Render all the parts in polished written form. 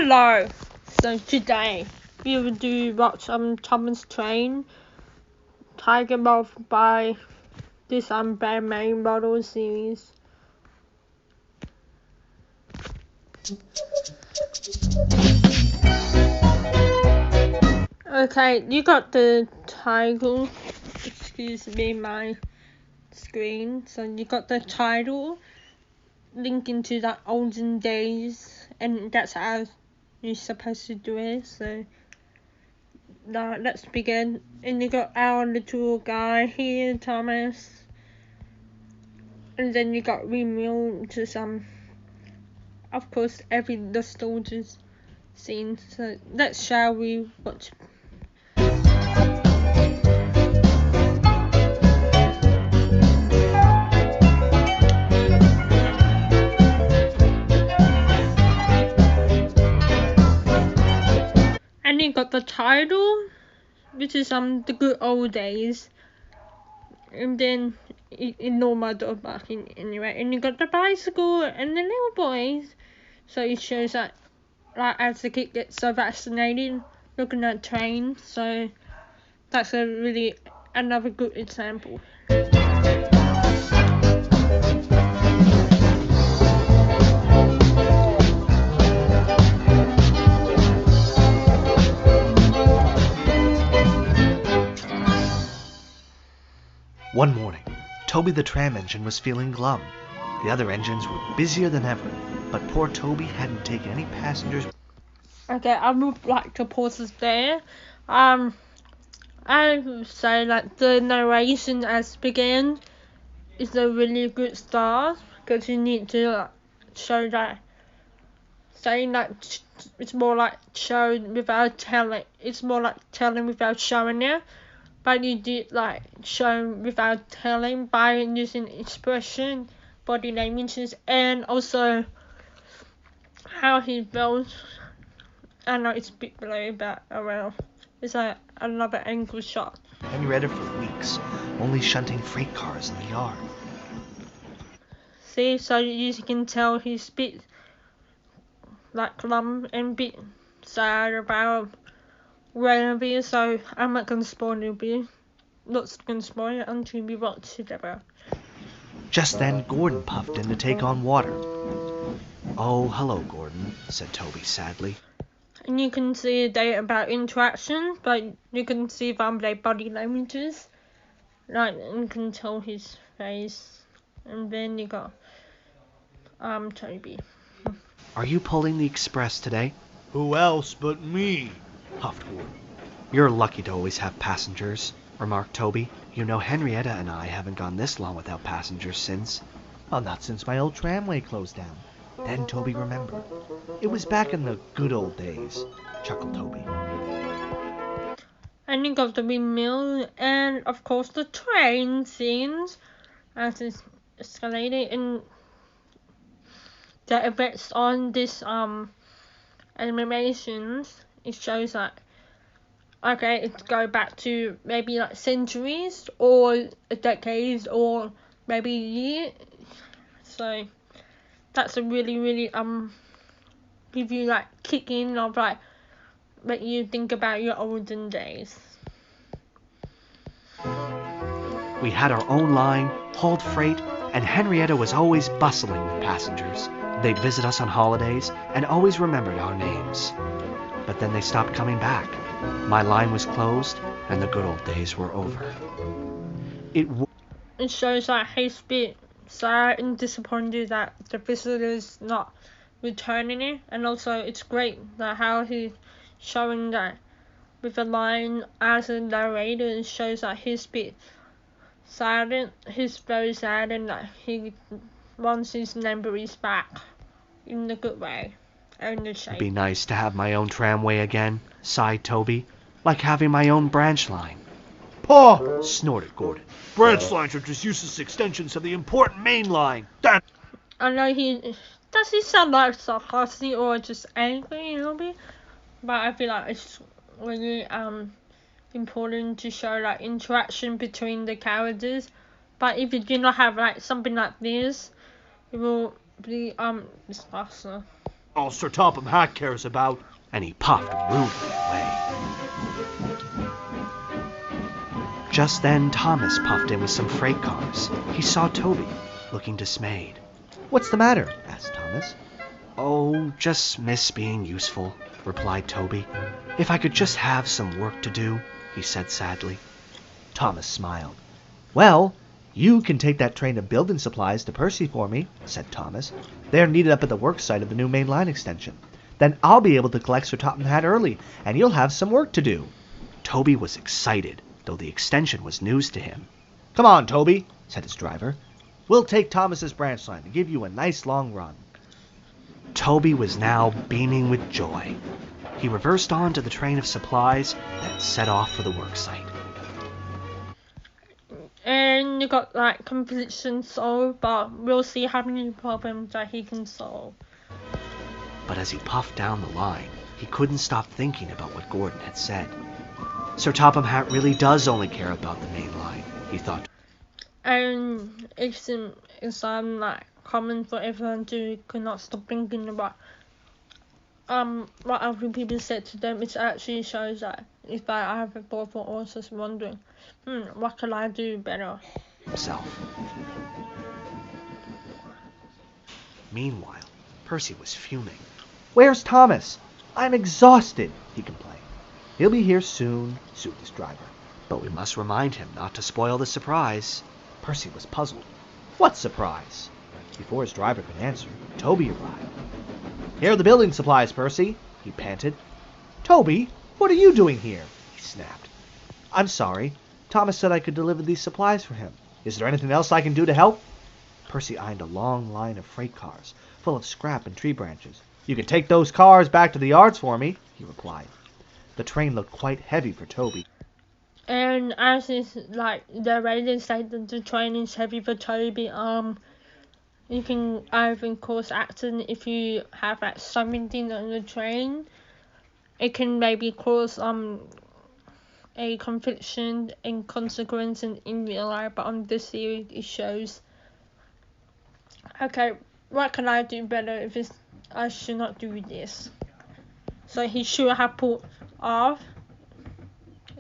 Hello! So today we will watch Thomas Train Tiger Moth by this Bare Main Model series. Okay, you got the title. Excuse me, my screen. So you got the title linking to that olden days, and that's how you're supposed to do it. So now let's begin. And you got our little guy here, Thomas, and then you got Remil, which is of course every nostalgia scene. So shall we watch. And you got the title, which is the good old days, and then ignore my dog barking anyway. And you got the bicycle and the little boys, so it shows that like as the kid gets so fascinated looking at trains. So that's another good example. One morning, Toby the tram engine was feeling glum. The other engines were busier than ever, but poor Toby hadn't taken any passengers. Okay, I would like to pause this there. I would say that the narration as began is a really good start, because you need to show that, saying that it's more like showing without telling. It's more like telling without showing it. But you did like show without telling by using expression, body languages, and also how he felt. I know it's a bit blurry, but well, it's like another angle shot. Henrietta for weeks, only shunting freight cars in the yard. See, so you can tell he's a bit like glum and a bit sad about Railby, so I'm not gonna spoil it. Not gonna spoil it until we watch it about. Just then, Gordon puffed in to take on water. "Oh, hello, Gordon," said Toby sadly. And you can see a data about interaction, but you can see from their body languages. Like, you can tell his face. And then you got Toby. "Are you pulling the express today?" "Who else but me?" huffed Gordon. "You're lucky to always have passengers," remarked Toby. "You know Henrietta and I haven't gone this long without passengers since." "Well, not since my old tramway closed down." Then Toby remembered. "It was back in the good old days," chuckled Toby. And you got the windmill, and of course the train scenes as it's escalating, and the effects on this animations. It shows that it go back to maybe like centuries or decades or maybe a year. So that's a really give you like kick in of like make you think about your olden days. We had our own line, hauled freight, and Henrietta was always bustling with passengers. They'd visit us on holidays and always remembered our names. But then they stopped coming back. My line was closed and the good old days were over. It shows that he's a bit sad and disappointed that the visitor's not returning it, and also it's great that how he's showing that with a line as a narrator. It shows that he's a bit sad. He's very sad and that he wants his memories back in a good way. It'd be nice to have my own tramway again, sighed Toby, like having my own branch line. "Paw!" snorted Gordon. "Branch lines are just useless extensions of the important main line." I know does he sound like sarcastic or just angry a little bit? But I feel like it's really important to show like interaction between the characters. But if you do not have like something like this, it will be disaster. all Sir Topham Hatt cares about. And he puffed rudely away. Just then, Thomas puffed in with some freight cars. He saw Toby, looking dismayed. "What's the matter?" asked Thomas. "Oh, just miss being useful," replied Toby. "If I could just have some work to do," he said sadly. Thomas smiled. "Well, you can take that train of building supplies to Percy for me," said Thomas. "They're needed up at the work site of the new main line extension. Then I'll be able to collect Sir Topham Hatt early, and you'll have some work to do." Toby was excited, though the extension was news to him. "Come on, Toby," said his driver. "We'll take Thomas's branch line and give you a nice long run." Toby was now beaming with joy. He reversed on to the train of supplies, then set off for the worksite. And you got like completion solved, but we'll see how many problems that he can solve. But as he puffed down the line, he couldn't stop thinking about what Gordon had said. Sir Topham Hatt really does only care about the main line, he thought. And it's like common for everyone to cannot stop thinking about what other people said to them. It actually shows that if I have a thought for also wondering, what can I do better? Himself. Meanwhile, Percy was fuming. "Where's Thomas? I'm exhausted," he complained. "He'll be here soon," soothed his driver. But we must remind him not to spoil the surprise. Percy was puzzled. What surprise? Before his driver could answer, Toby arrived. "Here are the building supplies, Percy," he panted. "Toby, what are you doing here?" he snapped. "I'm sorry. Thomas said I could deliver these supplies for him. Is there anything else I can do to help?" Percy eyed a long line of freight cars, full of scrap and tree branches. "You can take those cars back to the yards for me," he replied. The train looked quite heavy for Toby. And as is like the radio said that the train is heavy for Toby, you can either cause accident if you have like something on the train. It can maybe cause a confliction and consequence in real life, but on this series it shows, okay, what can I do better if I should not do this? So he should have pulled off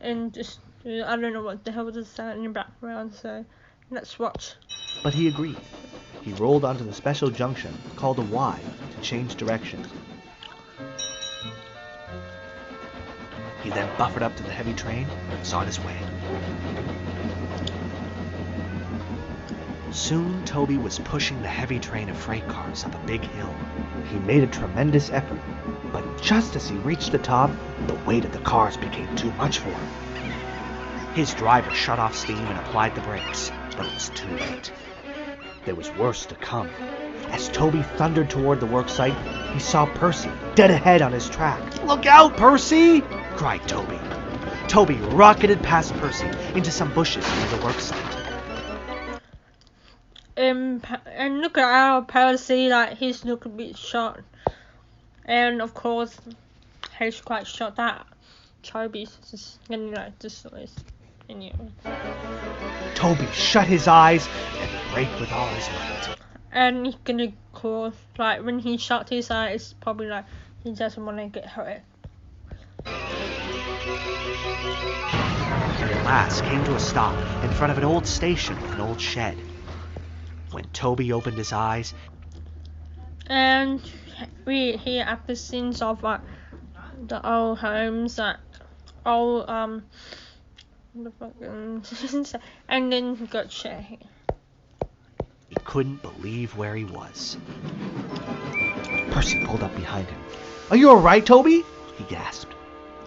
and just, I don't know what the hell was that in the background, so let's watch. But he agreed. He rolled onto the special junction called a Y to change directions. He then buffered up to the heavy train and was on his way. Soon Toby was pushing the heavy train of freight cars up a big hill. He made a tremendous effort, but just as he reached the top, the weight of the cars became too much for him. His driver shut off steam and applied the brakes, but it was too late. There was worse to come. As Toby thundered toward the worksite, he saw Percy dead ahead on his track. "Look out, Percy!" cried Toby. Toby rocketed past Percy into some bushes near the worksite. And look at our Percy, like he's looking a bit shocked. And of course, he's quite shocked that Toby's just getting like this noise. Anyway. Toby shut his eyes and braked with all his might. And he's gonna cause, like when he shut his eyes, it's probably like he doesn't want to get hurt. And at last came to a stop in front of an old station with an old shed. When Toby opened his eyes, and we hear at the scenes of like the old homes, that old and then he got shit here. he couldn't believe where he was. Percy pulled up behind him. "Are you all right, Toby?" he gasped.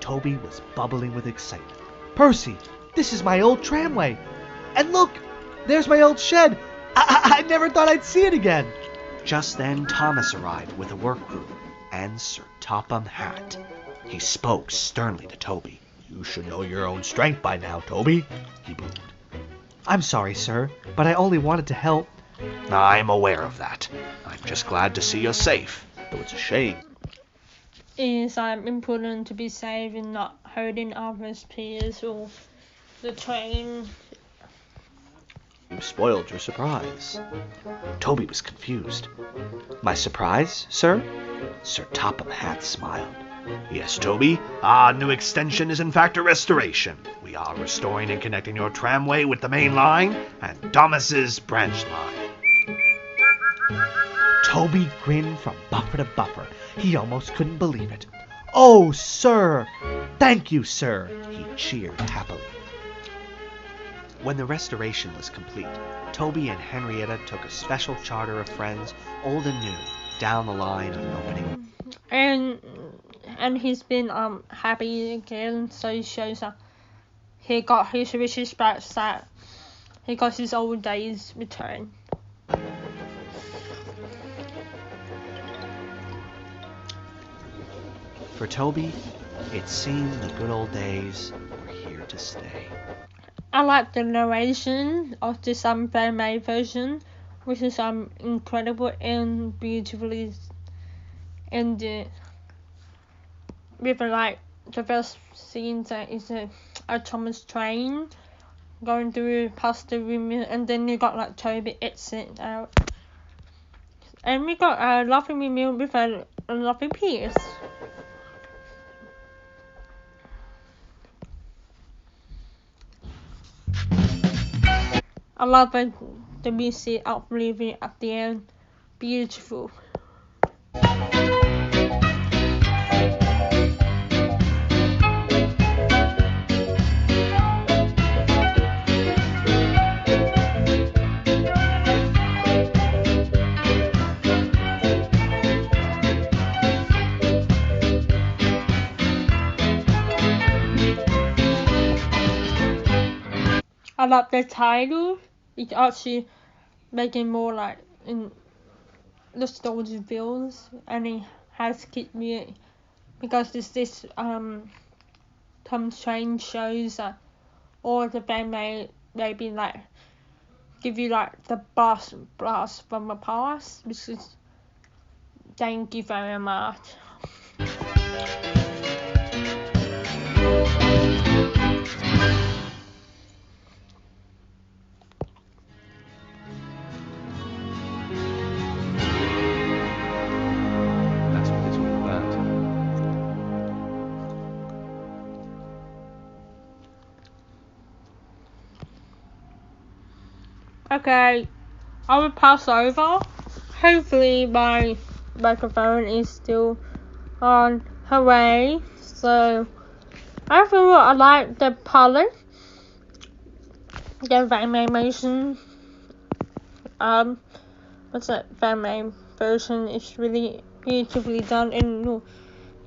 Toby was bubbling with excitement. "Percy, this is my old tramway. And look, there's my old shed. I never thought I'd see it again." Just then Thomas arrived with a work crew and Sir Topham Hatt. He spoke sternly to Toby. "You should know your own strength by now, Toby," he boomed. "I'm sorry, sir, but I only wanted to help." "I'm aware of that. I'm just glad to see you safe, though it's a shame." It's important to be safe and not hurting others' peers or the train. You spoiled your surprise. Toby was confused. My surprise, sir? Sir Topham Hatt smiled. Yes, Toby, our new extension is in fact a restoration. We are restoring and connecting your tramway with the main line and Thomas's branch line. Toby grinned from buffer to buffer. He almost couldn't believe it. Oh, sir! Thank you, sir! He cheered happily. When the restoration was complete, Toby and Henrietta took a special charter of friends, old and new, down the line of opening. And he's been happy again, so it shows that he got his wishes back, that he got his old days returned. For Toby, it seemed the good old days were here to stay. I like the narration of this fan-made version, which is incredible and beautifully ended. With like the first scene that is a Thomas train going through past the windmill, and then you got like Toby exit out, and we got a lovely windmill with a lovely piece. I love the music uplifting at the end. Beautiful. I love the title. It's actually making more like in the story feels, and it has kept me because this Tom Train shows that all the band maybe like give you like the blast from the past, which is thank you very much. That's what this was about. Okay, I will pass over. Hopefully my microphone is still on her way. So overall, I like the palette, the animation. What's that fan version? It's really beautifully done, and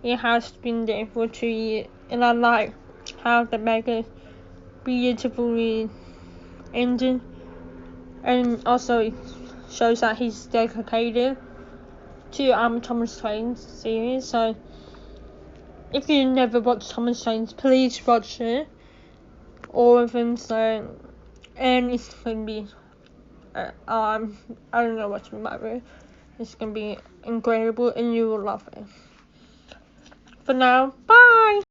it has been there for 2 years. And I like how they make it beautifully ended. And also it shows that he's dedicated to Thomas Train's series. So if you never watched Thomas Train's, please watch it, all of them. So, and it's gonna be I don't know what's about it. It's gonna be incredible, and you will love it. For now, bye.